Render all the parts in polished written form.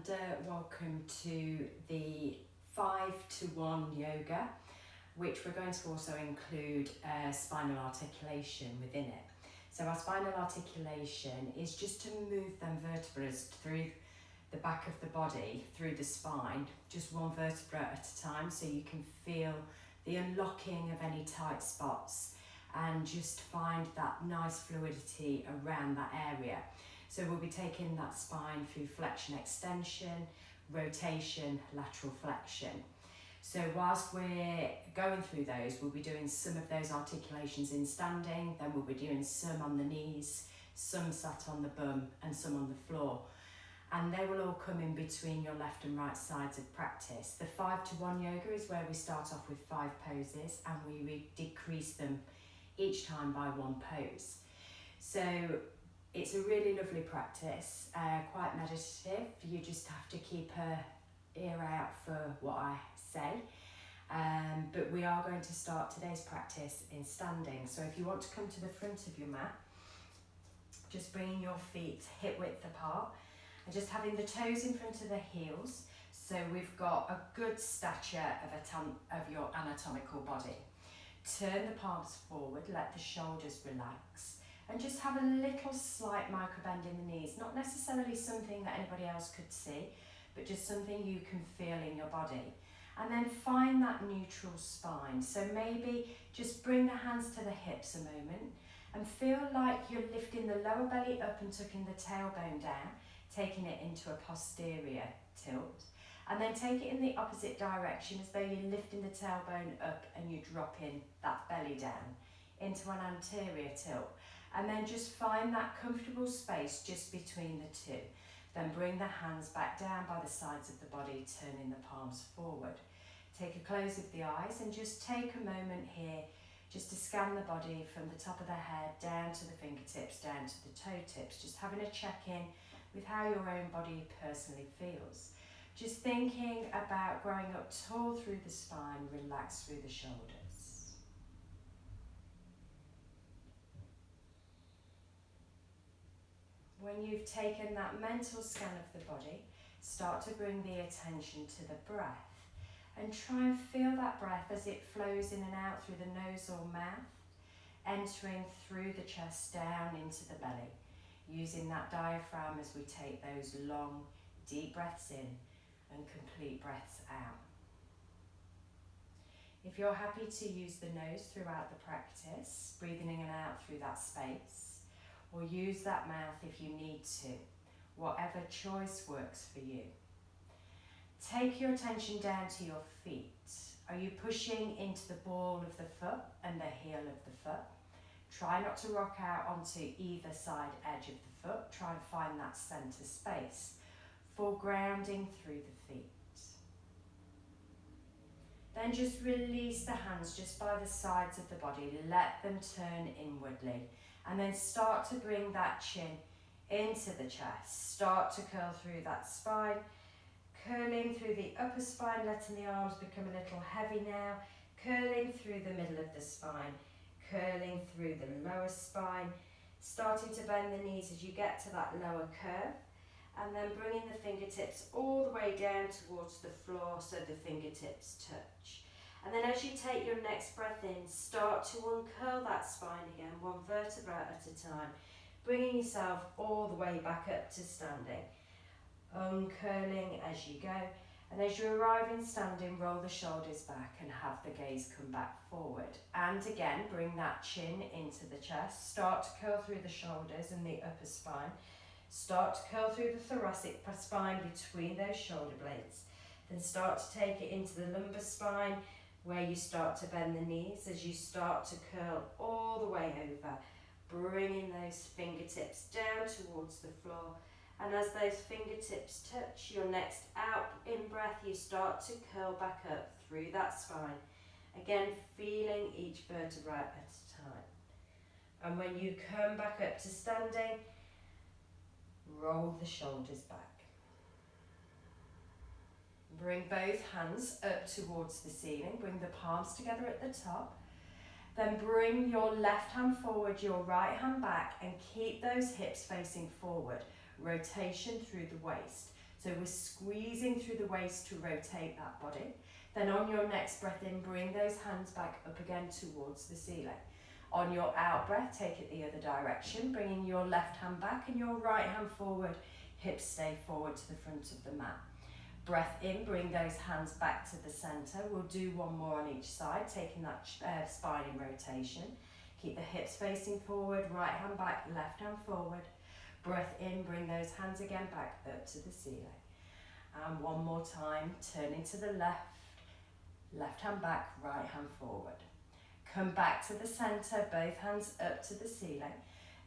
and welcome to the 5-to-1 yoga, which we're going to also include spinal articulation within it. So our spinal articulation is just to move them vertebrae through the back of the body, through the spine, just one vertebra at a time, so you can feel the unlocking of any tight spots and just find that nice fluidity around that area. So we'll be taking that spine through flexion, extension, rotation, lateral flexion. So whilst we're going through those, we'll be doing some of those articulations in standing, then we'll be doing some on the knees, some sat on the bum and some on the floor. And they will all come in between your left and right sides of practice. The 5-to-1 yoga is where we start off with 5 poses and we decrease them each time by 1 pose. So it's a really lovely practice, quite meditative. You just have to keep an ear out for what I say. But we are going to start today's practice in standing. So if you want to come to the front of your mat, just bringing your feet hip width apart and just having the toes in front of the heels. So we've got a good stature of your anatomical body. Turn the palms forward, let the shoulders relax. And just have a little slight micro bend in the knees, not necessarily something that anybody else could see, but just something you can feel in your body. And then find that neutral spine. So maybe just bring the hands to the hips a moment and feel like you're lifting the lower belly up and tucking the tailbone down, taking it into a posterior tilt. And then take it in the opposite direction as though you're lifting the tailbone up and you're dropping that belly down into an anterior tilt. And then just find that comfortable space just between the two. Then bring the hands back down by the sides of the body, turning the palms forward. Take a close of the eyes and just take a moment here just to scan the body from the top of the head down to the fingertips, down to the toe tips, just having a check-in with how your own body personally feels. Just thinking about growing up tall through the spine, relaxed through the shoulders. When you've taken that mental scan of the body, start to bring the attention to the breath and try and feel that breath as it flows in and out through the nose or mouth, entering through the chest down into the belly, using that diaphragm as we take those long, deep breaths in and complete breaths out. If you're happy to use the nose throughout the practice, breathing in and out through that space, or use that mouth if you need to, whatever choice works for you. Take your attention down to your feet. Are you pushing into the ball of the foot and the heel of the foot? Try not to rock out onto either side edge of the foot. Try and find that center space for grounding through the feet. Then just release the hands just by the sides of the body. Let them turn inwardly. And then start to bring that chin into the chest. Start to curl through that spine. Curling through the upper spine, letting the arms become a little heavy now. Curling through the middle of the spine. Curling through the lower spine. Starting to bend the knees as you get to that lower curve. And then bringing the fingertips all the way down towards the floor so the fingertips touch. And then as you take your next breath in, start to uncurl that spine again, one vertebra at a time, bringing yourself all the way back up to standing. Uncurling as you go, and as you arrive in standing, roll the shoulders back and have the gaze come back forward. And again, bring that chin into the chest, start to curl through the shoulders and the upper spine. Start to curl through the thoracic spine between those shoulder blades. Then start to take it into the lumbar spine, where you start to bend the knees as you start to curl all the way over, bringing those fingertips down towards the floor. And as those fingertips touch your next out in breath, you start to curl back up through that spine. Again, feeling each vertebra at a time. And when you come back up to standing, roll the shoulders back. Bring both hands up towards the ceiling. Bring the palms together at the top. Then bring your left hand forward, your right hand back, and keep those hips facing forward. Rotation through the waist. So we're squeezing through the waist to rotate that body. Then on your next breath in, bring those hands back up again towards the ceiling. On your out breath, take it the other direction, bringing your left hand back and your right hand forward. Hips stay forward to the front of the mat. Breath in, bring those hands back to the center. We'll do one more on each side, taking that spine in rotation. Keep the hips facing forward, right hand back, left hand forward. Breath in, bring those hands again back up to the ceiling. And one more time, turning to the left, left hand back, right hand forward. Come back to the center, both hands up to the ceiling.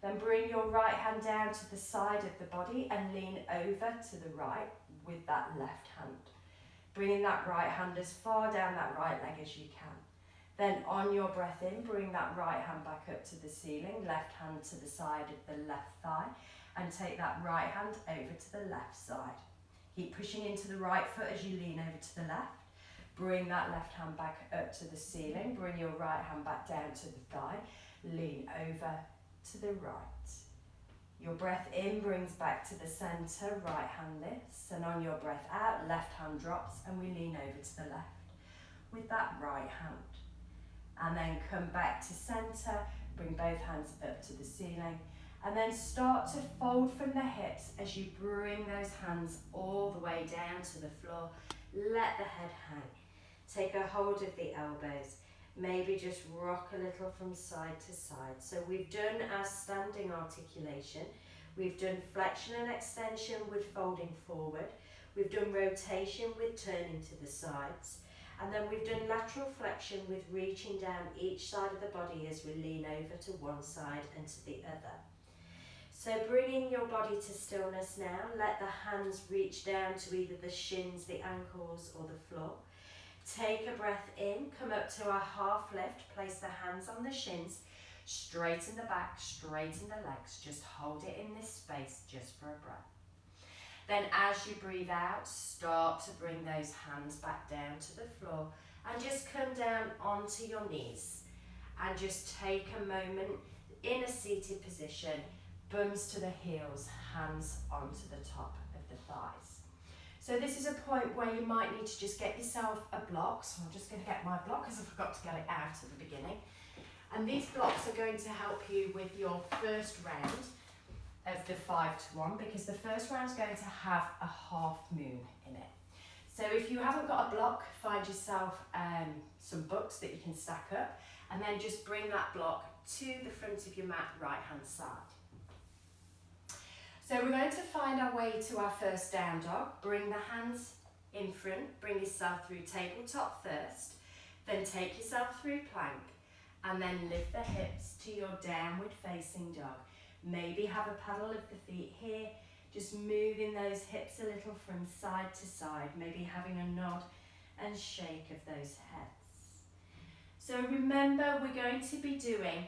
Then bring your right hand down to the side of the body and lean over to the right with that left hand. Bringing that right hand as far down that right leg as you can. Then on your breath in, bring that right hand back up to the ceiling, left hand to the side of the left thigh, and take that right hand over to the left side. Keep pushing into the right foot as you lean over to the left. Bring that left hand back up to the ceiling, bring your right hand back down to the thigh, lean over to the right. Your breath in brings back to the center, right hand lifts, and on your breath out, left hand drops, and we lean over to the left with that right hand. And then come back to center, bring both hands up to the ceiling, and then start to fold from the hips as you bring those hands all the way down to the floor. Let the head hang. Take a hold of the elbows. Maybe just rock a little from side to side. So we've done our standing articulation. We've done flexion and extension with folding forward. We've done rotation with turning to the sides. And then we've done lateral flexion with reaching down each side of the body as we lean over to one side and to the other. So bringing your body to stillness now, let the hands reach down to either the shins, the ankles or the floor. Take a breath in, come up to a half lift, place the hands on the shins, straighten the back, straighten the legs, just hold it in this space just for a breath. Then as you breathe out, start to bring those hands back down to the floor and just come down onto your knees and just take a moment in a seated position, bums to the heels, hands onto the top of the thighs. So this is a point where you might need to just get yourself a block. So I'm just going to get my block because I forgot to get it out at the beginning. And these blocks are going to help you with your first round of the 5 to 1 because the first round is going to have a half moon in it. So if you haven't got a block, find yourself some books that you can stack up and then just bring that block to the front of your mat, right hand side. So we're going to find our way to our first down dog. Bring the hands in front, bring yourself through tabletop first, then take yourself through plank, and then lift the hips to your downward facing dog. Maybe have a paddle of the feet here, just moving those hips a little from side to side, maybe having a nod and shake of those heads. So remember, we're going to be doing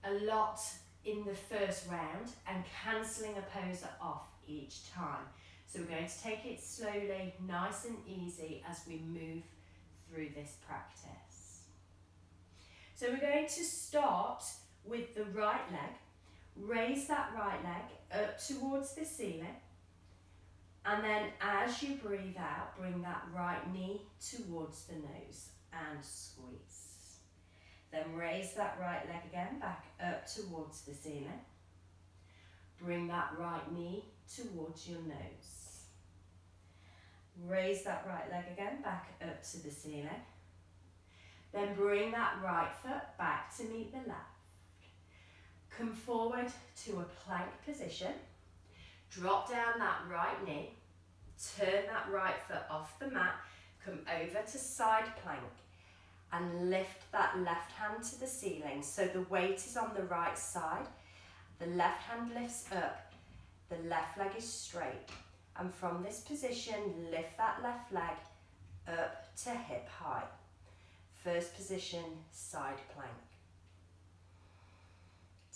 a lot in the first round and cancelling a poser off each time. So we're going to take it slowly, nice and easy as we move through this practice. So we're going to start with the right leg. Raise that right leg up towards the ceiling. And then as you breathe out, bring that right knee towards the nose and squeeze. Then raise that right leg again back up towards the ceiling. Bring that right knee towards your nose. Raise that right leg again back up to the ceiling. Then bring that right foot back to meet the left. Come forward to a plank position. Drop down that right knee. Turn that right foot off the mat. Come over to side plank. And lift that left hand to the ceiling. So the weight is on the right side. The left hand lifts up. The left leg is straight. And from this position, lift that left leg up to hip height. First position, side plank.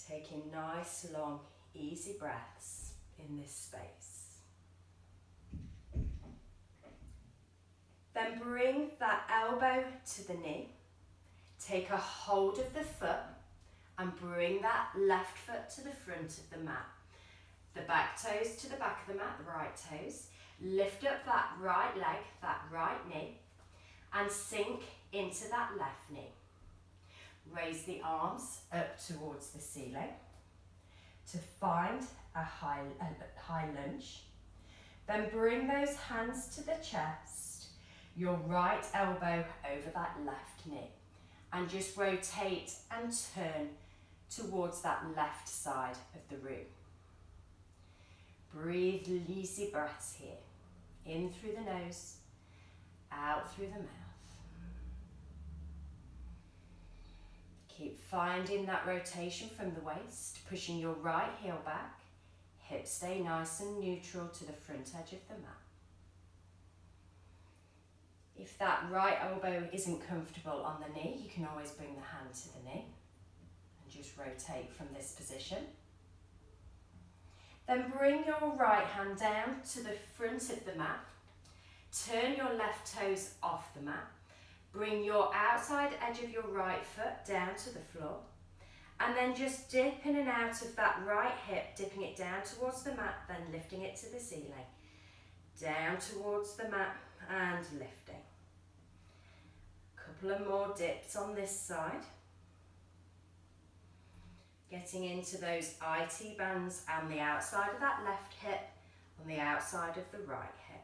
Taking nice, long, easy breaths in this space. Then bring that elbow to the knee. Take a hold of the foot and bring that left foot to the front of the mat. The back toes to the back of the mat, the right toes. Lift up that right leg, that right knee, and sink into that left knee. Raise the arms up towards the ceiling to find a high lunge. Then bring those hands to the chest, your right elbow over that left knee, and just rotate and turn towards that left side of the room. Breathe easy breaths here. In through the nose, out through the mouth. Keep finding that rotation from the waist, pushing your right heel back. Hips stay nice and neutral to the front edge of the mat. If that right elbow isn't comfortable on the knee, you can always bring the hand to the knee and just rotate from this position. Then bring your right hand down to the front of the mat. Turn your left toes off the mat. Bring your outside edge of your right foot down to the floor. And then just dip in and out of that right hip, dipping it down towards the mat, then lifting it to the ceiling. Down towards the mat and lifting. Couple of more dips on this side. Getting into those IT bands and the outside of that left hip on the outside of the right hip.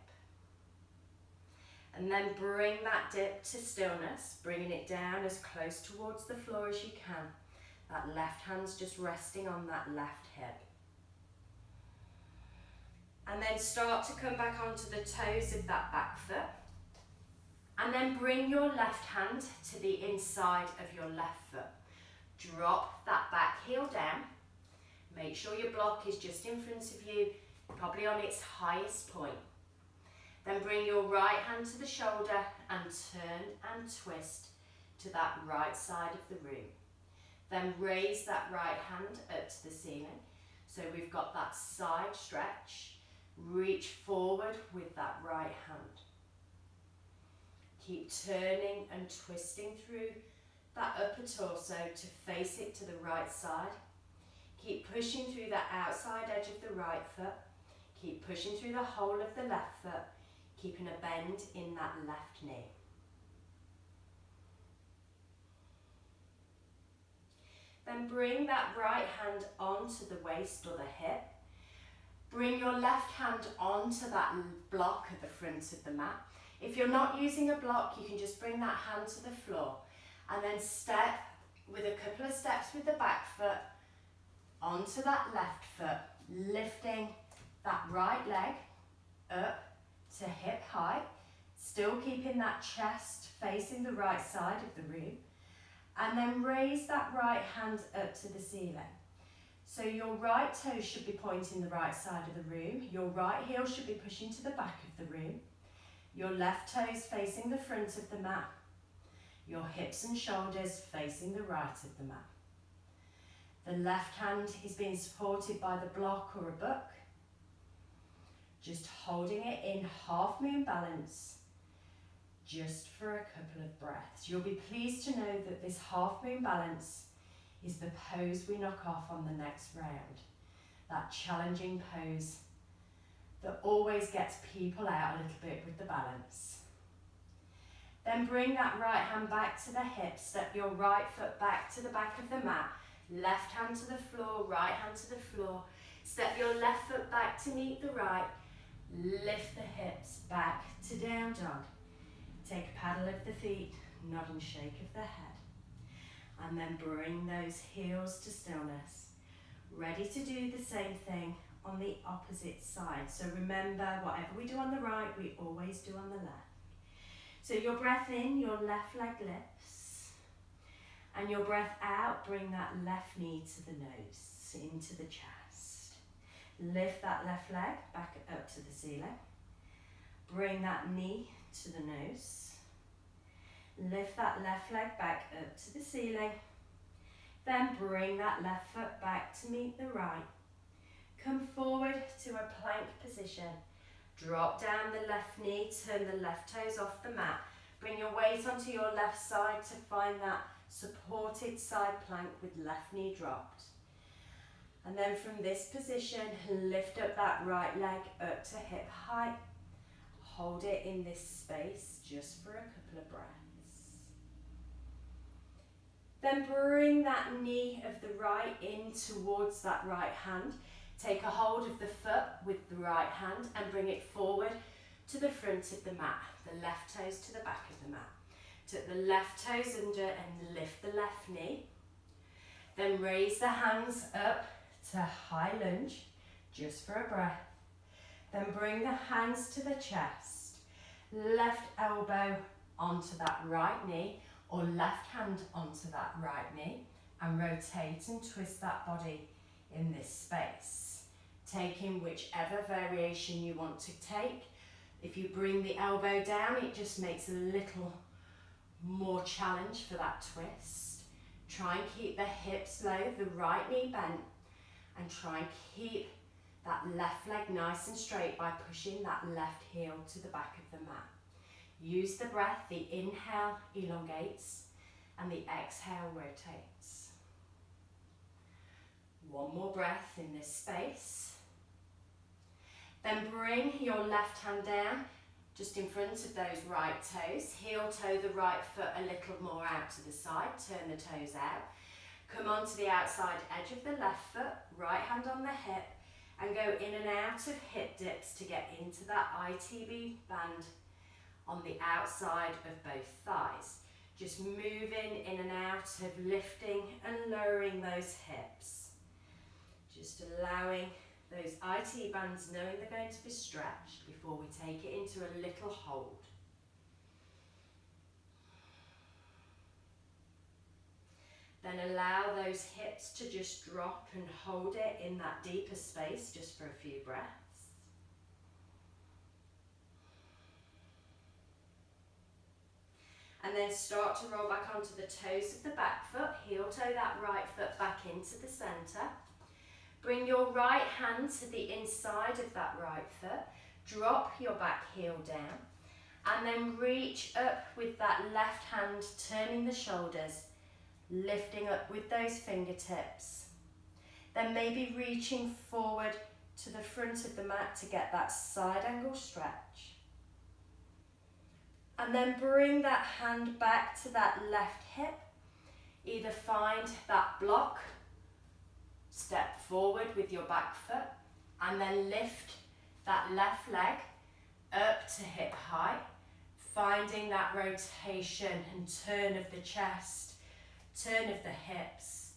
And then bring that dip to stillness, bringing it down as close towards the floor as you can. That left hand's just resting on that left hip. And then start to come back onto the toes of that back foot. And then bring your left hand to the inside of your left foot. Drop that back heel down. Make sure your block is just in front of you, probably on its highest point. Then bring your right hand to the shoulder and turn and twist to that right side of the room. Then raise that right hand up to the ceiling. So we've got that side stretch. Reach forward with that right hand. Keep turning and twisting through that upper torso to face it to the right side. Keep pushing through the outside edge of the right foot. Keep pushing through the whole of the left foot, keeping a bend in that left knee. Then bring that right hand onto the waist or the hip. Bring your left hand onto that block at the front of the mat. If you're not using a block, you can just bring that hand to the floor and then step with a couple of steps with the back foot onto that left foot, lifting that right leg up to hip height, still keeping that chest facing the right side of the room, and then raise that right hand up to the ceiling. So your right toe should be pointing the right side of the room, your right heel should be pushing to the back of the room, your left toes facing the front of the mat, your hips and shoulders facing the right of the mat. The left hand is being supported by the block or a book. Just holding it in half moon balance, just for a couple of breaths. You'll be pleased to know that this half moon balance is the pose we knock off on the next round. That challenging pose that always gets people out a little bit with the balance. Then bring that right hand back to the hip, step your right foot back to the back of the mat, left hand to the floor, right hand to the floor, step your left foot back to meet the right, lift the hips back to down dog. Take a paddle of the feet, nod and shake of the head. And then bring those heels to stillness. Ready to do the same thing on the opposite side. So remember, whatever we do on the right, we always do on the left. So your breath in, your left leg lifts. And your breath out, bring that left knee to the nose, into the chest. Lift that left leg back up to the ceiling. Bring that knee to the nose. Lift that left leg back up to the ceiling. Then bring that left foot back to meet the right. Come forward to a plank position. Drop down the left knee, turn the left toes off the mat. Bring your weight onto your left side to find that supported side plank with left knee dropped. And then from this position, lift up that right leg up to hip height. hold it in this space just for a couple of breaths. Then bring that knee of the right in towards that right hand. Take a hold of the foot with the right hand and bring it forward to the front of the mat. The left toes to the back of the mat. Tuck the left toes under and lift the left knee. Then raise the hands up to high lunge, just for a breath. Then bring the hands to the chest. Left elbow onto that right knee, or left hand onto that right knee, and rotate and twist that body in this space. Taking whichever variation you want to take. If you bring the elbow down, it just makes a little more challenge for that twist. Try and keep the hips low, the right knee bent, and try and keep that left leg nice and straight by pushing that left heel to the back of the mat. Use the breath. The inhale elongates and the exhale rotates. One more breath in this space. Then bring your left hand down just in front of those right toes. Heel toe the right foot a little more out to the side. Turn the toes out. Come onto the outside edge of the left foot. Right hand on the hip. And go in and out of hip dips to get into that ITB band on the outside of both thighs. Just moving in and out of lifting and lowering those hips. Just allowing those IT bands, knowing they're going to be stretched before we take it into a little hold. Then allow those hips to just drop and hold it in that deeper space just for a few breaths. And then start to roll back onto the toes of the back foot. Heel toe that right foot back into the centre. Bring your right hand to the inside of that right foot. Drop your back heel down. And then reach up with that left hand, turning the shoulders, lifting up with those fingertips. Then maybe reaching forward to the front of the mat to get that side angle stretch. And then bring that hand back to that left hip. Either find that block, step forward with your back foot, and then lift that left leg up to hip height, finding that rotation and turn of the chest, turn of the hips.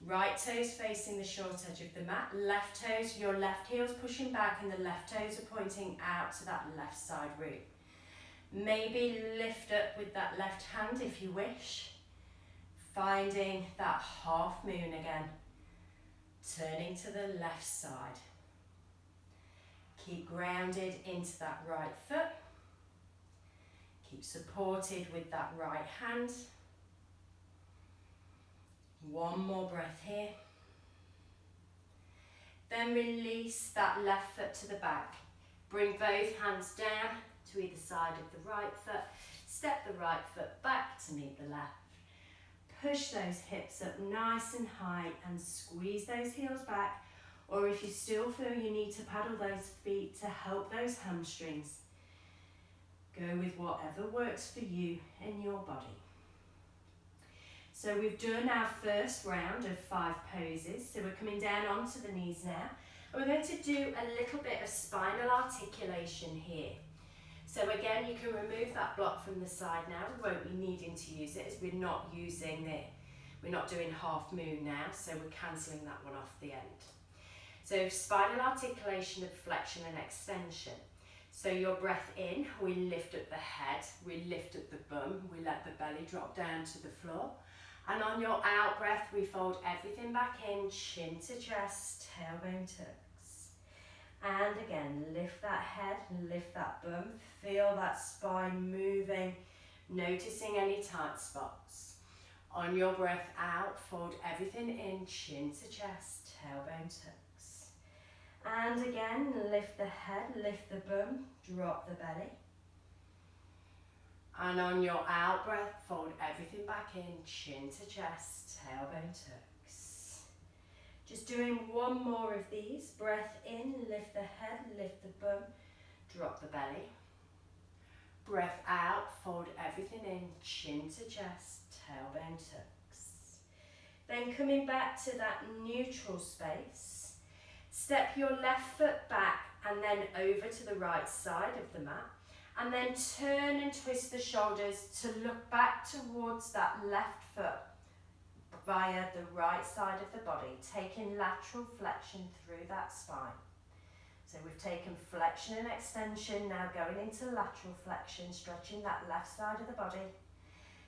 Right toes facing the short edge of the mat, left toes, your left heel's pushing back and the left toes are pointing out to that left side root. Maybe lift up with that left hand if you wish. Finding that half moon again. Turning to the left side. Keep grounded into that right foot. Keep supported with that right hand. One more breath here. Then release that left foot to the back. Bring both hands down to either side of the right foot. Step the right foot back to meet the left. Push those hips up nice and high and squeeze those heels back. Or if you still feel you need to paddle those feet to help those hamstrings, go with whatever works for you and your body. So we've done our first round of 5 poses. So we're coming down onto the knees now. And we're going to do a little bit of spinal articulation here. So again, you can remove that block from the side now. We won't be needing to use it as we're not using it. We're not doing half moon now, so we're cancelling that one off the end. So spinal articulation of flexion and extension. So your breath in, we lift up the head, we lift up the bum, we let the belly drop down to the floor. And on your out breath, we fold everything back in, chin to chest, tailbone tucks. And again, lift that head, lift that bum, feel that spine moving, noticing any tight spots. On your breath out, fold everything in, chin to chest, tailbone tucks. And again, lift the head, lift the bum, drop the belly. And on your out breath, fold everything back in, chin to chest, tailbone tucks. Just doing one more of these. Breath in, lift the head, lift the bum, drop the belly. Breath out, fold everything in, chin to chest, tailbone tucks. Then coming back to that neutral space, step your left foot back and then over to the right side of the mat. And then turn and twist the shoulders to look back towards that left foot via the right side of the body, taking lateral flexion through that spine. So we've taken flexion and extension, now going into lateral flexion, stretching that left side of the body.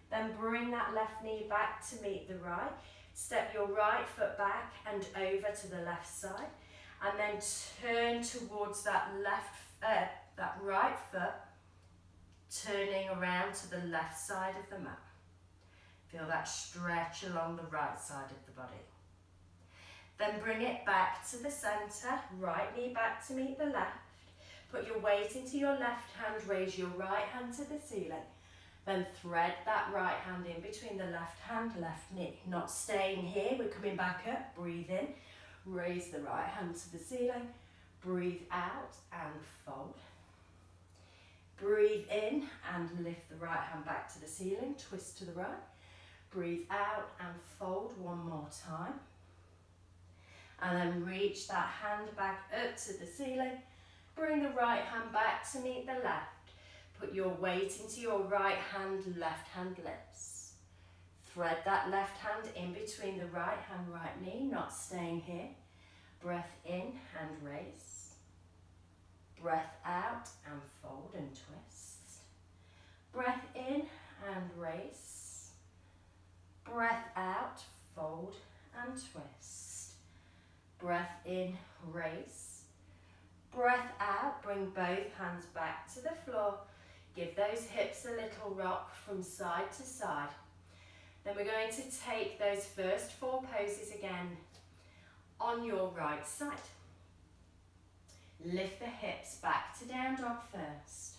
Then bring that left knee back to meet the right. Step your right foot back and over to the left side. And then turn towards that right foot, turning around to the left side of the mat. Feel that stretch along the right side of the body. Then bring it back to the centre, right knee back to meet the left. Put your weight into your left hand, raise your right hand to the ceiling. Then thread that right hand in between the left hand, left knee. Not staying here, we're coming back up, breathe in. Raise the right hand to the ceiling. Breathe out and fold. Breathe in and lift the right hand back to the ceiling, twist to the right. Breathe out and fold one more time. And then reach that hand back up to the ceiling. Bring the right hand back to meet the left. Put your weight into your right hand, left hand lifts. Thread that left hand in between the right hand, right knee, not staying here. Breath in and raise. Breath out and fold and twist. Breath in and raise. Breath out, fold and twist. Breath in, raise. Breath out, bring both hands back to the floor. Give those hips a little rock from side to side. Then we're going to take those first 4 poses again on your right side. Lift the hips back to down dog first.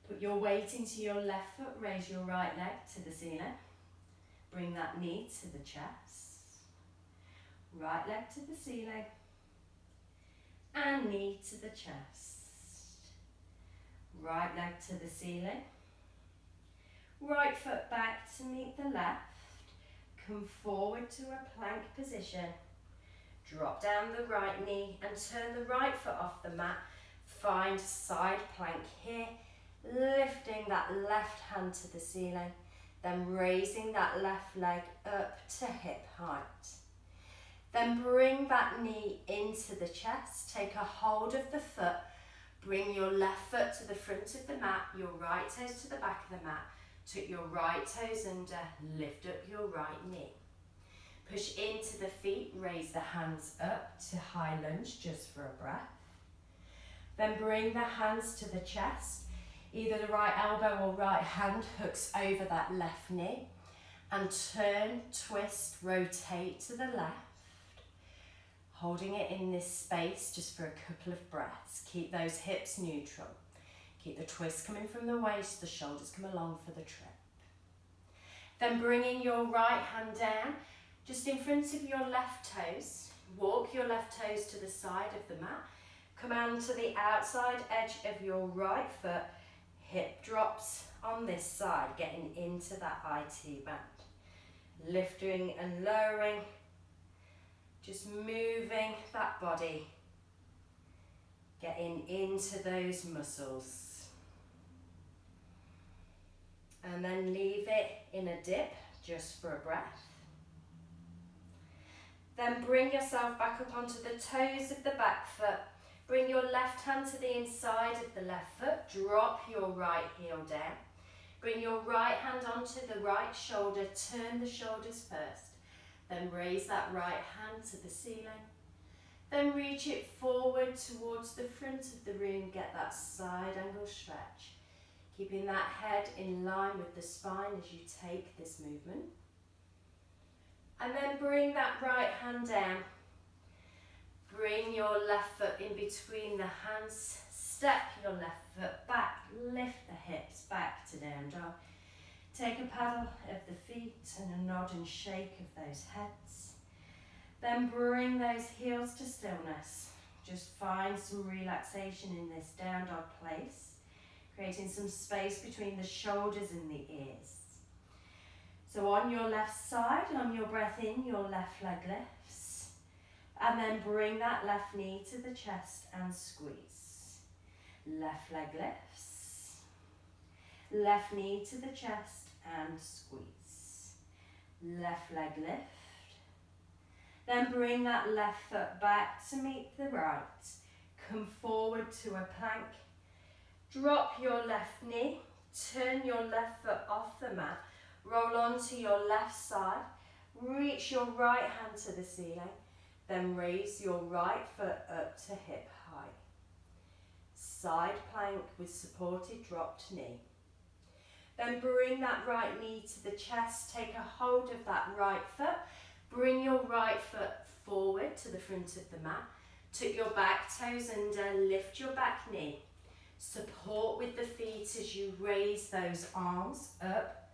Put your weight into your left foot, raise your right leg to the ceiling. Bring that knee to the chest. Right leg to the ceiling. And knee to the chest. Right leg to the ceiling. Right foot back to meet the left. Come forward to a plank position. Drop down the right knee and turn the right foot off the mat. Find side plank here. Lifting that left hand to the ceiling. Then raising that left leg up to hip height. Then bring that knee into the chest. Take a hold of the foot. Bring your left foot to the front of the mat. Your right toes to the back of the mat. Tuck your right toes under. Lift up your right knee. Push into the feet. Raise the hands up to high lunge just for a breath. Then bring the hands to the chest. Either the right elbow or right hand hooks over that left knee. And turn, twist, rotate to the left. Holding it in this space just for a couple of breaths. Keep those hips neutral. Keep the twist coming from the waist, the shoulders come along for the trip. Then bringing your right hand down, just in front of your left toes. Walk your left toes to the side of the mat. Come on to the outside edge of your right foot. Hip drops on this side, getting into that IT band. Lifting and lowering. Just moving that body. Getting into those muscles. And then leave it in a dip, just for a breath. Then bring yourself back up onto the toes of the back foot. Bring your left hand to the inside of the left foot. Drop your right heel down. Bring your right hand onto the right shoulder. Turn the shoulders first. Then raise that right hand to the ceiling. Then reach it forward towards the front of the room. Get that side angle stretch. Keeping that head in line with the spine as you take this movement. And then bring that right hand down. Bring your left foot in between the hands. Step your left foot back. Lift the hips back to down dog. Take a paddle of the feet and a nod and shake of those heads. Then bring those heels to stillness. Just find some relaxation in this down dog place. creating some space between the shoulders and the ears. So on your left side, on your breath in, your left leg lifts. And then bring that left knee to the chest and squeeze. Left leg lifts. Left knee to the chest and squeeze. Left leg lift. Then bring that left foot back to meet the right. Come forward to a plank. Drop your left knee. Turn your left foot off the mat. Roll onto your left side. Reach your right hand to the ceiling. Then raise your right foot up to hip height. Side plank with supported dropped knee. Then bring that right knee to the chest. Take a hold of that right foot. Bring your right foot forward to the front of the mat. Tuck your back toes under. Lift your back knee. Support with the feet as you raise those arms up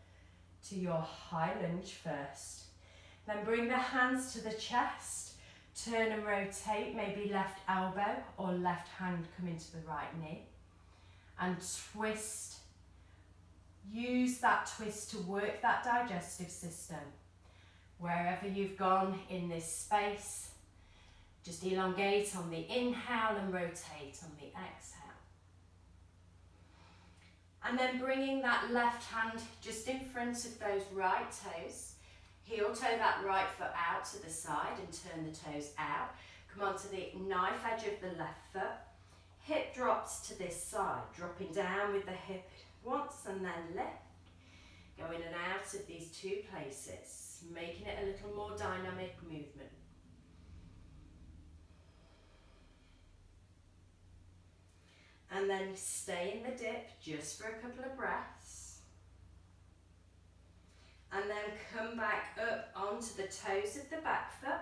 to your high lunge first. Then bring the hands to the chest. Turn and rotate, maybe left elbow or left hand come into the right knee. And twist. Use that twist to work that digestive system. Wherever you've gone in this space, just elongate on the inhale and rotate on the exhale. And then bringing that left hand just in front of those right toes. Heel toe that right foot out to the side and turn the toes out. Come onto the knife edge of the left foot. Hip drops to this side, dropping down with the hip once and then lift. Go in and out of these two places, making it a little more dynamic movement. And then stay in the dip just for a couple of breaths. And then come back up onto the toes of the back foot.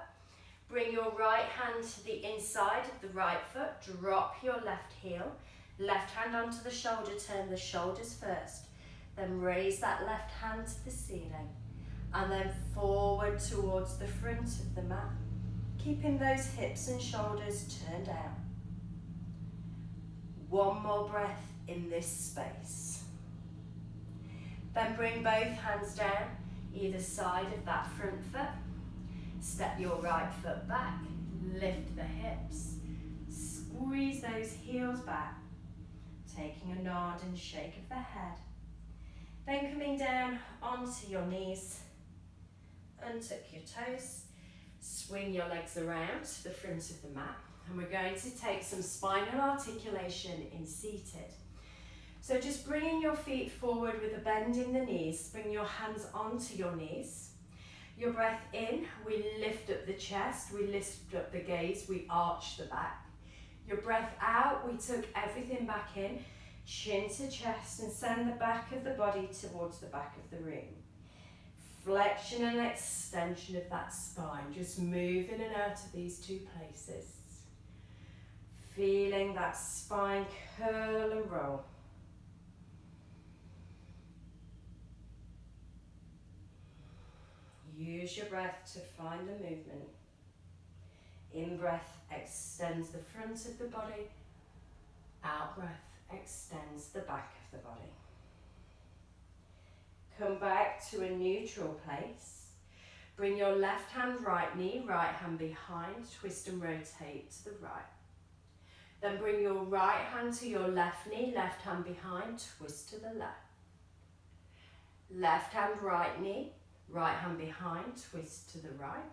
Bring your right hand to the inside of the right foot. Drop your left heel. Left hand onto the shoulder. Turn the shoulders first. Then raise that left hand to the ceiling. And then forward towards the front of the mat. Keeping those hips and shoulders turned out. One more breath in this space. Then bring both hands down either side of that front foot. Step your right foot back, lift the hips, squeeze those heels back, taking a nod and shake of the head. Then coming down onto your knees, untuck your toes, swing your legs around to the front of the mat. And we're going to take some spinal articulation in seated. So just bringing your feet forward with a bend in the knees, bring your hands onto your knees. Your breath in, we lift up the chest, we lift up the gaze, we arch the back. Your breath out, we tuck everything back in, chin to chest and send the back of the body towards the back of the room. Flexion and extension of that spine, just move in and out of these two places. Feeling that spine curl and roll. Use your breath to find the movement. In breath extends the front of the body. Out breath extends the back of the body. Come back to a neutral place. Bring your left hand, right knee, right hand behind. Twist and rotate to the right. Then bring your right hand to your left knee, left hand behind, twist to the left. Left hand, right knee, right hand behind, twist to the right.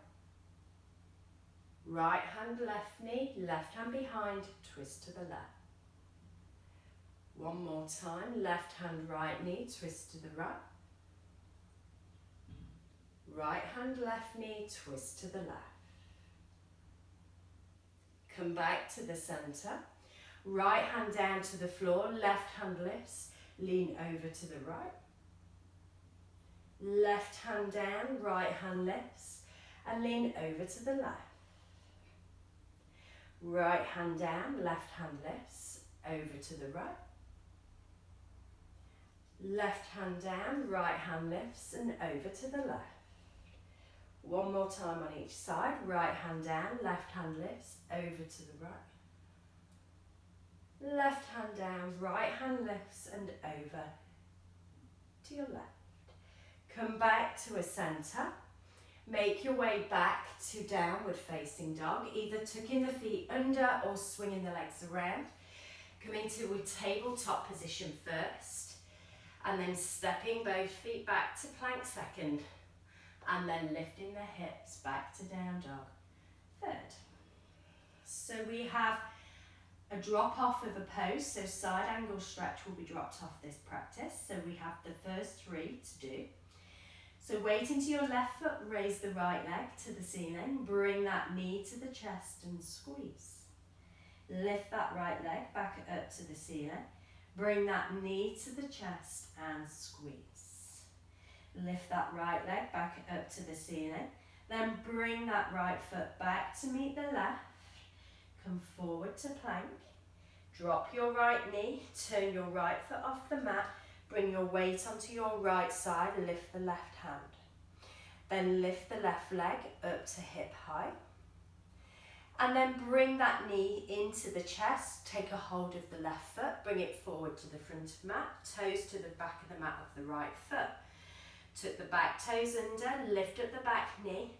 Right hand, left knee, left hand behind, twist to the left. One more time, left hand, right knee, twist to the right. Right hand, left knee, twist to the left. Come back to the center. Right hand down to the floor, left hand lifts, lean over to the right. Left hand down, right hand lifts, and lean over to the left. Right hand down, left hand lifts, over to the right. Left hand down, right hand lifts, and over to the left. One more time on each side. Right hand down, left hand lifts, over to the right. left hand down, right hand lifts and over to your left. Come back to a centre. Make your way back to downward facing dog, either tucking the feet under or swinging the legs around. Come into a tabletop position first, and then stepping both feet back to plank second, and then lifting the hips back to down dog third. So we have a drop off of a pose, so side angle stretch will be dropped off this practice. So we have the first 3 to do. So weight into your left foot, raise the right leg to the ceiling, bring that knee to the chest and squeeze. Lift that right leg back up to the ceiling, bring that knee to the chest and squeeze. Lift that right leg back up to the ceiling, then bring that right foot back to meet the left. Come forward to plank, drop your right knee, turn your right foot off the mat, bring your weight onto your right side, lift the left hand. Then lift the left leg up to hip height. And then bring that knee into the chest, take a hold of the left foot, bring it forward to the front of the mat, toes to the back of the mat of the right foot. Tuck the back toes under, lift up the back knee,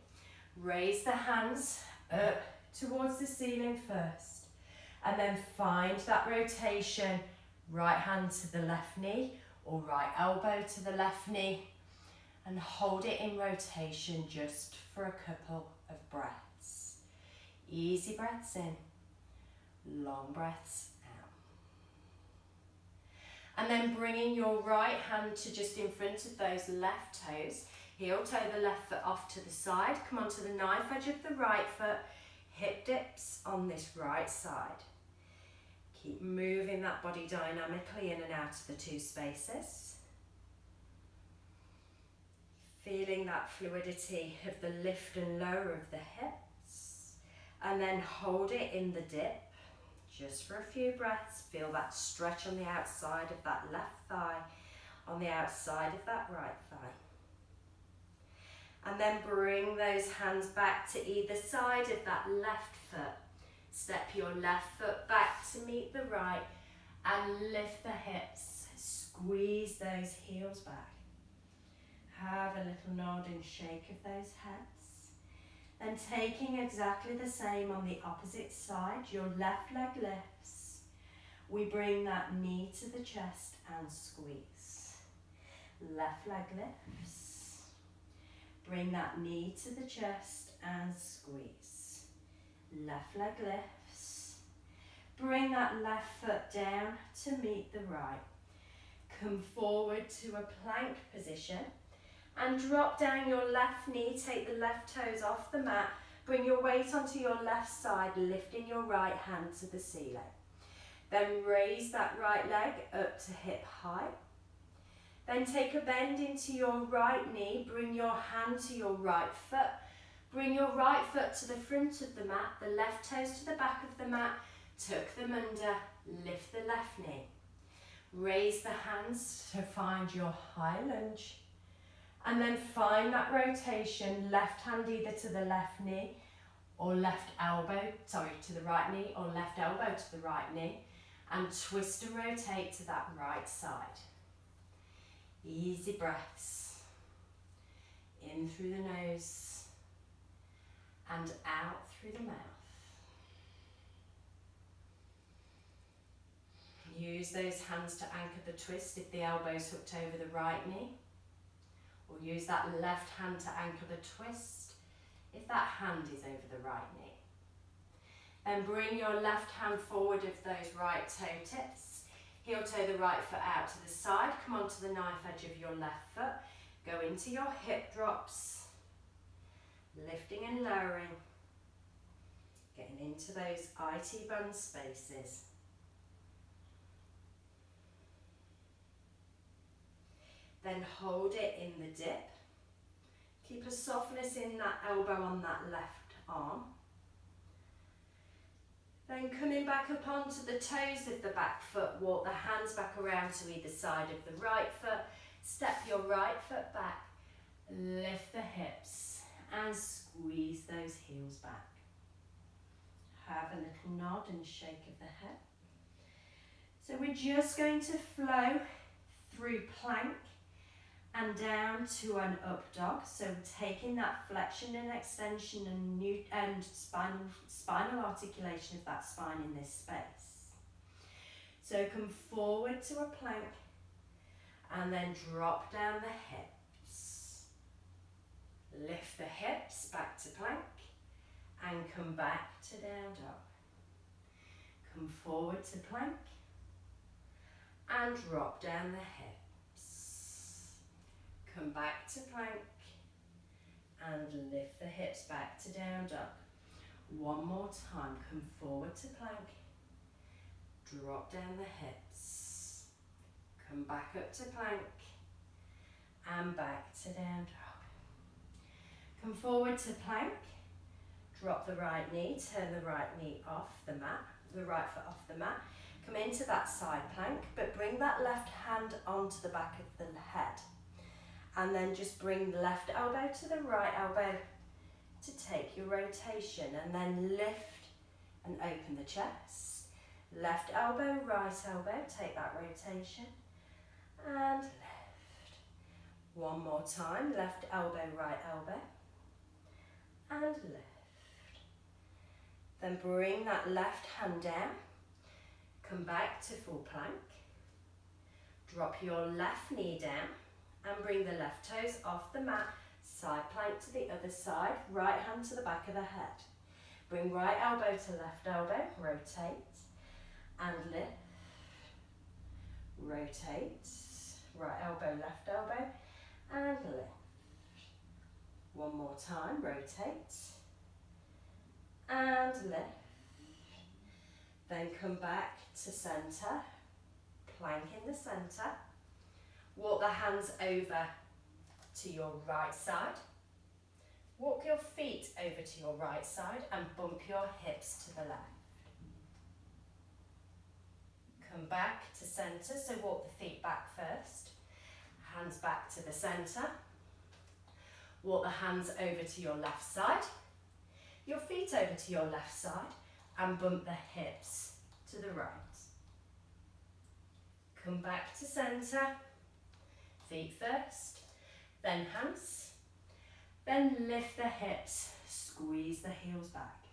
raise the hands up towards the ceiling first. And then find that rotation, right hand to the left knee, or right elbow to the left knee, and hold it in rotation just for a couple of breaths. Easy breaths in, long breaths out. And then bringing your right hand to just in front of those left toes, heel toe the left foot off to the side, come onto the knife edge of the right foot, hip dips on this right side. Keep moving that body dynamically in and out of the 2 spaces. Feeling that fluidity of the lift and lower of the hips. And then hold it in the dip, just for a few breaths. Feel that stretch on the outside of that left thigh, on the outside of that right thigh. And then bring those hands back to either side of that left foot. Step your left foot back to meet the right and lift the hips. Squeeze those heels back. Have a little nod and shake of those heads. And taking exactly the same on the opposite side, your left leg lifts. We bring that knee to the chest and squeeze. Left leg lifts. Bring that knee to the chest and squeeze. Left leg lifts. Bring that left foot down to meet the right. Come forward to a plank position and drop down your left knee, take the left toes off the mat, bring your weight onto your left side, lifting your right hand to the ceiling. Then raise that right leg up to hip height. Then take a bend into your right knee, bring your hand to your right foot, bring your right foot to the front of the mat, the left toes to the back of the mat, tuck them under, lift the left knee. Raise the hands to find your high lunge. And then find that rotation, left hand either to the left knee or left elbow, to the right knee or left elbow to the right knee, and twist and rotate to that right side. Easy breaths. In through the nose and out through the mouth. Use those hands to anchor the twist if the elbow's hooked over the right knee. Or use that left hand to anchor the twist if that hand is over the right knee. Then bring your left hand forward of those right toe tips. Heel toe the right foot out to the side. Come onto the knife edge of your left foot. Go into your hip drops. Lifting and lowering. Getting into those IT band spaces. Then hold it in the dip. Keep a softness in that elbow on that left arm. Then coming back up onto the toes of the back foot, walk the hands back around to either side of the right foot. Step your right foot back. Lift the hips and squeeze those heels back. Have a little nod and shake of the head. we're just going to flow through plank and down to an up dog. So taking that flexion and extension and spinal articulation of that spine in this space. So come forward to a plank and then drop down the hips. Lift the hips back to plank and come back to down dog. Come forward to plank and drop down the hips. Come back to plank and lift the hips back to down dog. One more time, come forward to plank, drop down the hips, come back up to plank and back to down dog. Come forward to plank, drop the right knee, turn the right knee off the mat, the right foot off the mat. Come into that side plank, but bring that left hand onto the back of the head. And then just bring the left elbow to the right elbow to take your rotation. And then lift and open the chest. Left elbow, right elbow, take that rotation. And lift. One more time, left elbow, right elbow. And lift. Then bring that left hand down. Come back to full plank. Drop your left knee down and bring the left toes off the mat. Side plank to the other side. Right hand to the back of the head. Bring right elbow to left elbow. Rotate and lift. Rotate. Right elbow, left elbow and lift. One more time. Rotate and lift. Then come back to centre, plank in the centre. Walk the hands over to your right side. Walk your feet over to your right side and bump your hips to the left. Come back to centre, so walk the feet back first. Hands back to the centre. Walk the hands over to your left side. Your feet over to your left side and bump the hips to the right. Come back to centre. Feet first, then hands, then lift the hips, squeeze the heels back.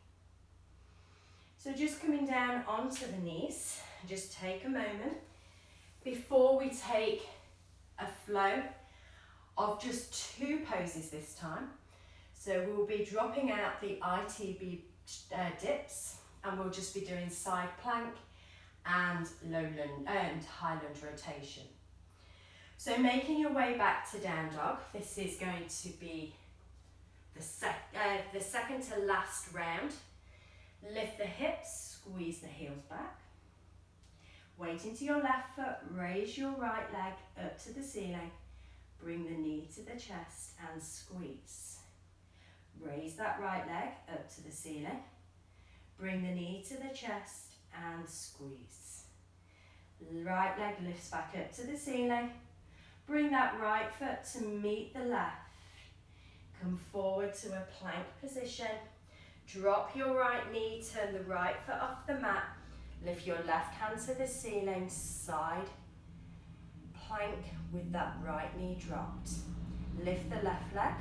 So just coming down onto the knees, just take a moment before we take a flow of just two poses this time. So we'll be dropping out the ITB dips and we'll just be doing side plank and low lunge and high lunge rotation. So making your way back to down dog, this is going to be the second to last round. Lift the hips, squeeze the heels back. Weight into your left foot, raise your right leg up to the ceiling. Bring the knee to the chest and squeeze. Raise that right leg up to the ceiling. Bring the knee to the chest and squeeze. Right leg lifts back up to the ceiling. Bring that right foot to meet the left. Come forward to a plank position. Drop your right knee, turn the right foot off the mat. Lift your left hand to the ceiling, side plank with that right knee dropped. Lift the left leg.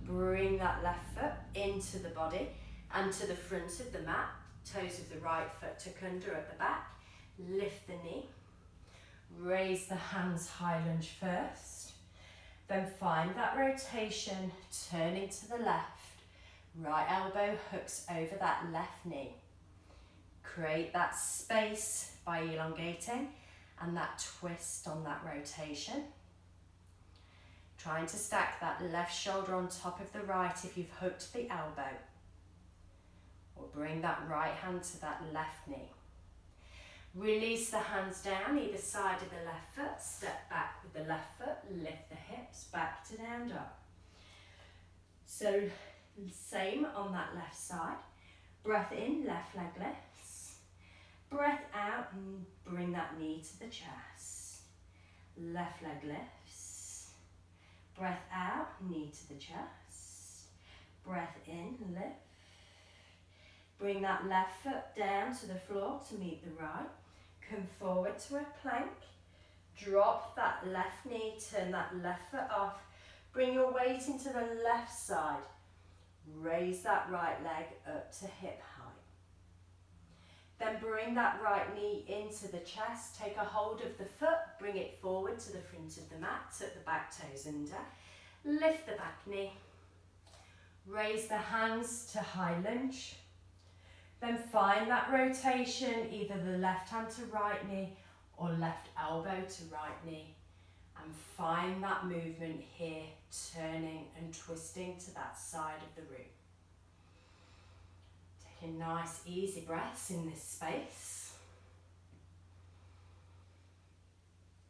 Bring that left foot into the body and to the front of the mat. Toes of the right foot tuck under at the back. Lift the knee. Raise the hands, high lunge first. Then find that rotation, turning to the left. Right elbow hooks over that left knee. Create that space by elongating and that twist on that rotation. Trying to stack that left shoulder on top of the right if you've hooked the elbow. Or bring that right hand to that left knee. Release the hands down either side of the left foot. Step back with the left foot. Lift the hips back to down dog. So same on that left side. Breath in, left leg lifts. Breath out and bring that knee to the chest. Left leg lifts. Breath out, knee to the chest. Breath in, lift. Bring that left foot down to the floor to meet the right. Come forward to a plank. Drop that left knee, turn that left foot off. Bring your weight into the left side. Raise that right leg up to hip height. Then bring that right knee into the chest. Take a hold of the foot, bring it forward to the front of the mat, tuck the back toes under. Lift the back knee. Raise the hands to high lunge. Then find that rotation, either the left hand to right knee or left elbow to right knee. And find that movement here, turning and twisting to that side of the room. Taking nice, easy breaths in this space.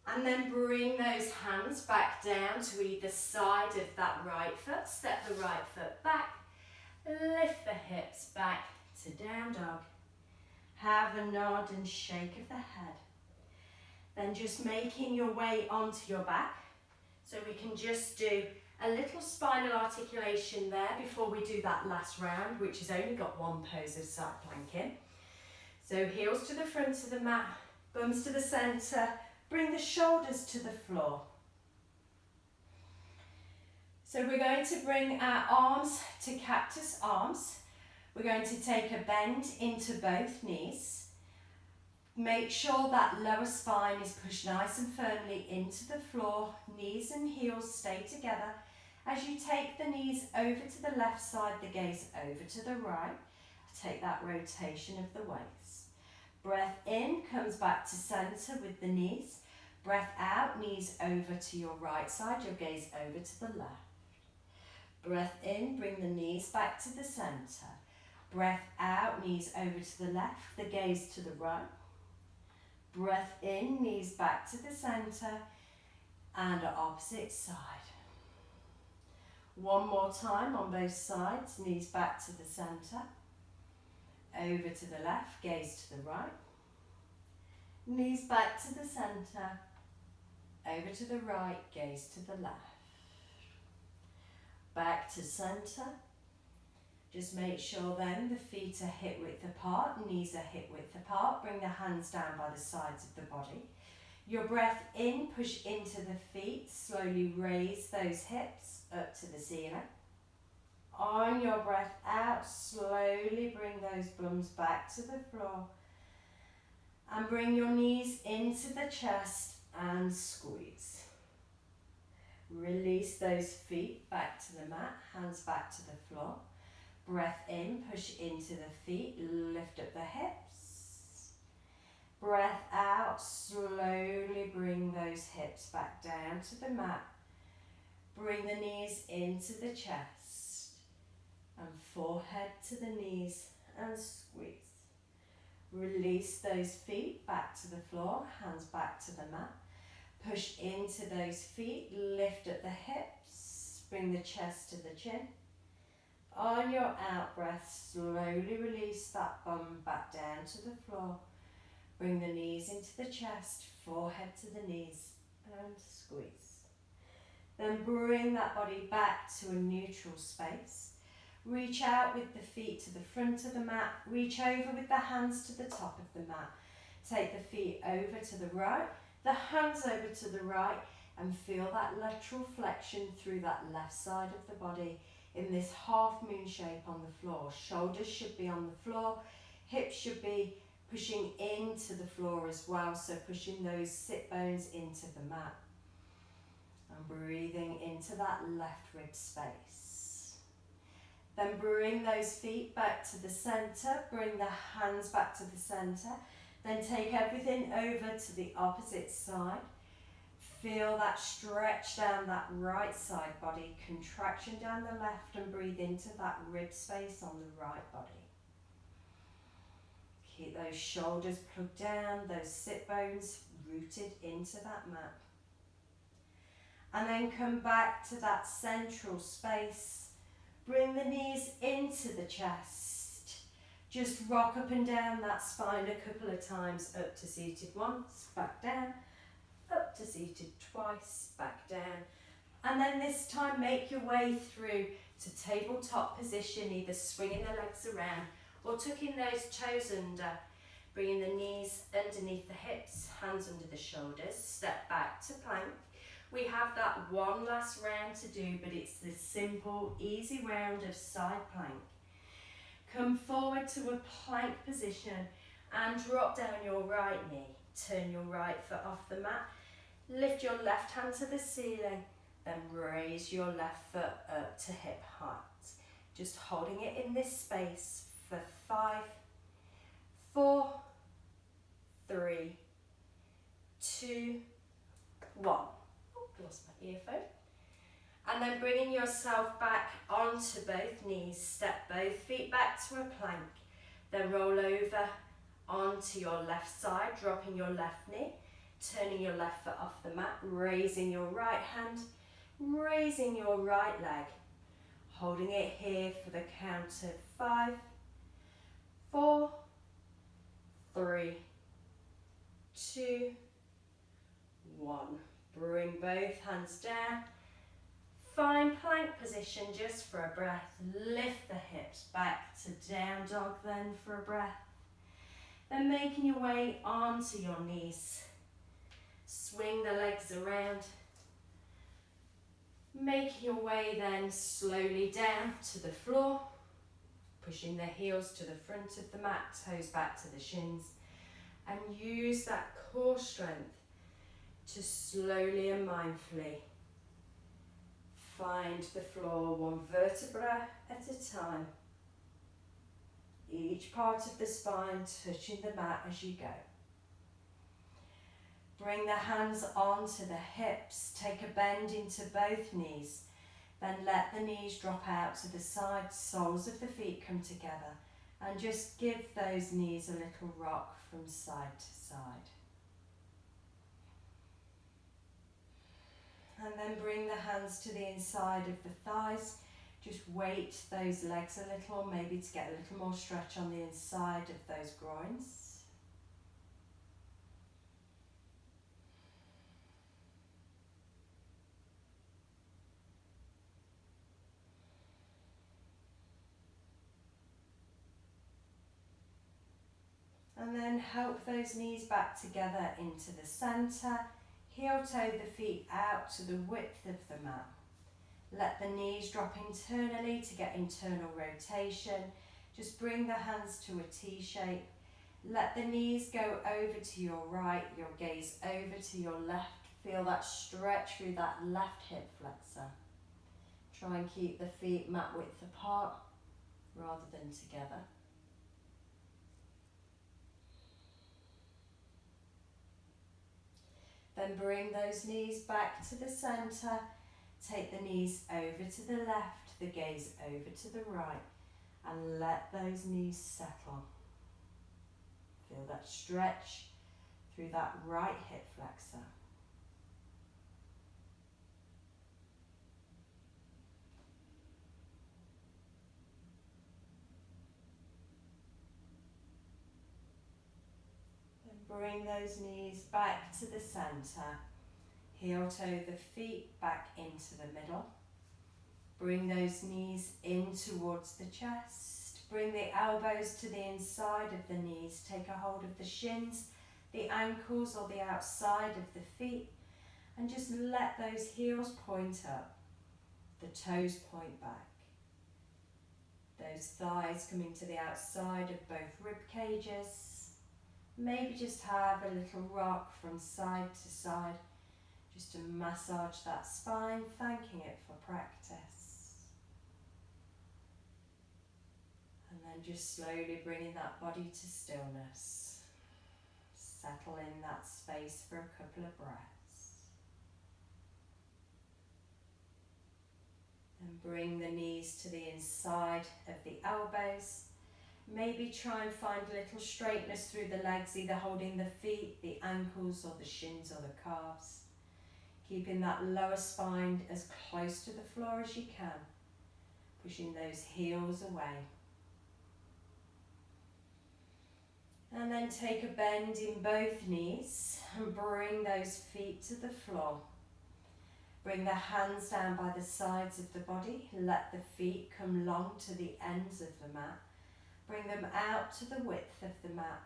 And then bring those hands back down to either side of that right foot. Step the right foot back. Lift the hips back to down dog. Have a nod and shake of the head. Then just making your way onto your back. So we can just do a little spinal articulation there before we do that last round, which has only got one pose of side planking. So heels to the front of the mat, bums to the centre, bring the shoulders to the floor. So we're going to bring our arms to cactus arms. We're going to take a bend into both knees. Make sure that lower spine is pushed nice and firmly into the floor. Knees and heels stay together. As you take the knees over to the left side, the gaze over to the right. Take that rotation of the waist. Breath in, comes back to centre with the knees. Breath out, knees over to your right side, your gaze over to the left. Breath in, bring the knees back to the centre. Breath out, knees over to the left, the gaze to the right. Breath in, knees back to the centre and opposite side. One more time on both sides, knees back to the centre, over to the left, gaze to the right. Knees back to the centre, over to the right, gaze to the left. Back to centre. Just make sure then the feet are hip width apart, knees are hip width apart. Bring the hands down by the sides of the body. Your breath in, push into the feet. Slowly raise those hips up to the ceiling. On your breath out, slowly bring those bums back to the floor. And bring your knees into the chest and squeeze. Release those feet back to the mat, hands back to the floor. Breath in, push into the feet, lift up the hips. Breath out, slowly bring those hips back down to the mat. Bring the knees into the chest and forehead to the knees and squeeze. Release those feet back to the floor, hands back to the mat. Push into those feet, lift up the hips, bring the chest to the chin. On your out breath, slowly release that bum back down to the floor. Bring the knees into the chest, forehead to the knees, and squeeze. Then bring that body back to a neutral space. Reach out with the feet to the front of the mat. Reach over with the hands to the top of the mat. Take the feet over to the right, the hands over to the right, and feel that lateral flexion through that left side of the body. In this half moon shape on the floor. Shoulders should be on the floor, hips should be pushing into the floor as well, so pushing those sit bones into the mat. And breathing into that left rib space. Then bring those feet back to the centre, bring the hands back to the centre, then take everything over to the opposite side. Feel that stretch down that right side body, contraction down the left, and breathe into that rib space on the right body. Keep those shoulders plugged down, those sit bones rooted into that mat. And then come back to that central space. Bring the knees into the chest. Just rock up and down that spine a couple of times, up to seated once, back down. Up to seated twice, back down. And then this time make your way through to tabletop position, either swinging the legs around or tucking those toes under, bringing the knees underneath the hips, hands under the shoulders, step back to plank. We have that one last round to do, but it's this simple, easy round of side plank. Come forward to a plank position and drop down your right knee. Turn your right foot off the mat. Lift your left hand to the ceiling, then raise your left foot up to hip height. Just holding it in this space for 5, 4, 3, 2, 1. Oh, lost my earphone. And then bringing yourself back onto both knees. Step both feet back to a plank. Then roll over onto your left side, dropping your left knee. Turning your left foot off the mat, raising your right hand, raising your right leg. Holding it here for the count of 5, 4, 3, 2, 1. Bring both hands down. Find plank position just for a breath. Lift the hips back to down dog then for a breath. Then making your way onto your knees. Swing the legs around. Making your way then slowly down to the floor. Pushing the heels to the front of the mat, toes back to the shins. And use that core strength to slowly and mindfully find the floor one vertebra at a time. Each part of the spine touching the mat as you go. Bring the hands onto the hips, take a bend into both knees, then let the knees drop out to the side, soles of the feet come together, and just give those knees a little rock from side to side. And then bring the hands to the inside of the thighs, just weight those legs a little, maybe to get a little more stretch on the inside of those groins. And then help those knees back together into the centre. Heel toe the feet out to the width of the mat. Let the knees drop internally to get internal rotation. Just bring the hands to a T shape. Let the knees go over to your right, your gaze over to your left. Feel that stretch through that left hip flexor. Try and keep the feet mat width apart rather than together. Then bring those knees back to the centre. Take the knees over to the left, the gaze over to the right, and let those knees settle. Feel that stretch through that right hip flexor. Bring those knees back to the centre. Heel toe the feet back into the middle. Bring those knees in towards the chest. Bring the elbows to the inside of the knees. Take a hold of the shins, the ankles or the outside of the feet. And just let those heels point up. The toes point back. Those thighs coming to the outside of both rib cages. Maybe just have a little rock from side to side, just to massage that spine, thanking it for practice. And then just slowly bringing that body to stillness. Settle in that space for a couple of breaths. And bring the knees to the inside of the elbows. Maybe try and find a little straightness through the legs, either holding the feet, the ankles, or the shins or the calves. Keeping that lower spine as close to the floor as you can. Pushing those heels away. And then take a bend in both knees and bring those feet to the floor. Bring the hands down by the sides of the body. Let the feet come long to the ends of the mat. Bring them out to the width of the mat.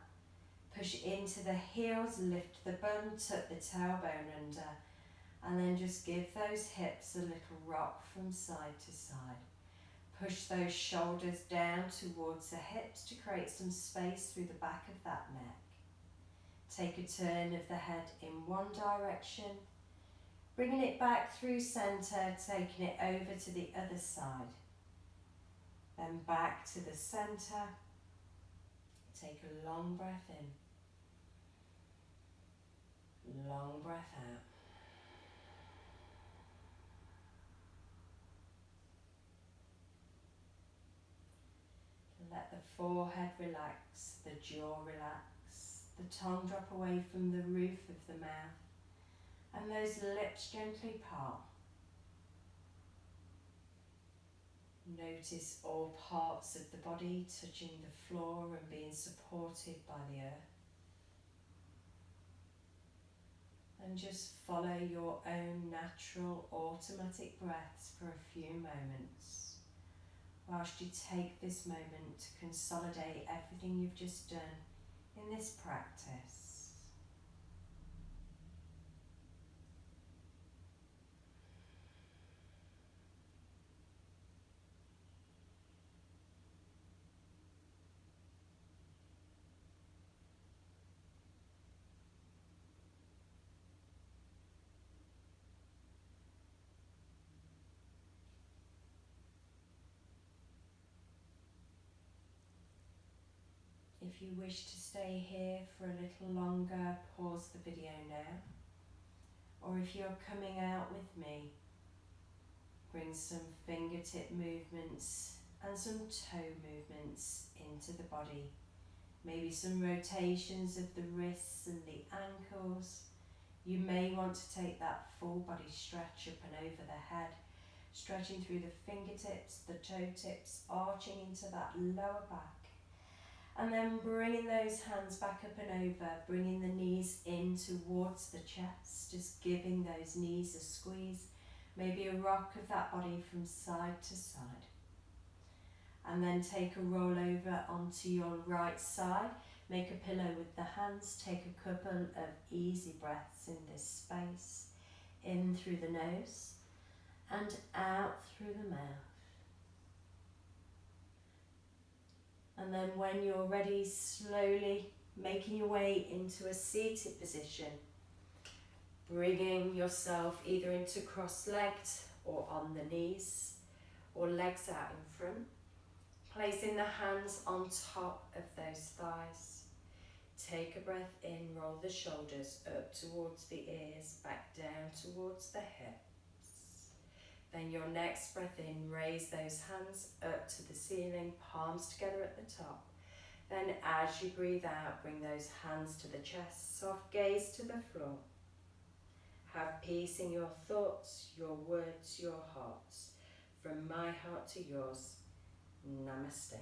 Push into the heels, lift the bum, tuck the tailbone under, and then just give those hips a little rock from side to side. Push those shoulders down towards the hips to create some space through the back of that neck. Take a turn of the head in one direction, bringing it back through centre, taking it over to the other side. Then back to the centre. Take a long breath in. Long breath out. Let the forehead relax, the jaw relax, the tongue drop away from the roof of the mouth, and those lips gently part. Notice all parts of the body touching the floor and being supported by the earth. And just follow your own natural automatic breaths for a few moments whilst you take this moment to consolidate everything you've just done in this practice. If you wish to stay here for a little longer, pause the video now. Or if you're coming out with me, bring some fingertip movements and some toe movements into the body. Maybe some rotations of the wrists and the ankles. You may want to take that full body stretch up and over the head, stretching through the fingertips, the toe tips, arching into that lower back. And then bringing those hands back up and over, bringing the knees in towards the chest, just giving those knees a squeeze, maybe a rock of that body from side to side. And then take a roll over onto your right side, make a pillow with the hands, take a couple of easy breaths in this space, in through the nose and out through the mouth. And then when you're ready, slowly making your way into a seated position, bringing yourself either into cross-legged or on the knees or legs out in front, placing the hands on top of those thighs. Take a breath in, roll the shoulders up towards the ears, back down towards the hips. Then your next breath in, raise those hands up to the ceiling, palms together at the top. Then as you breathe out, bring those hands to the chest, soft gaze to the floor. Have peace in your thoughts, your words, your hearts. From my heart to yours, Namaste.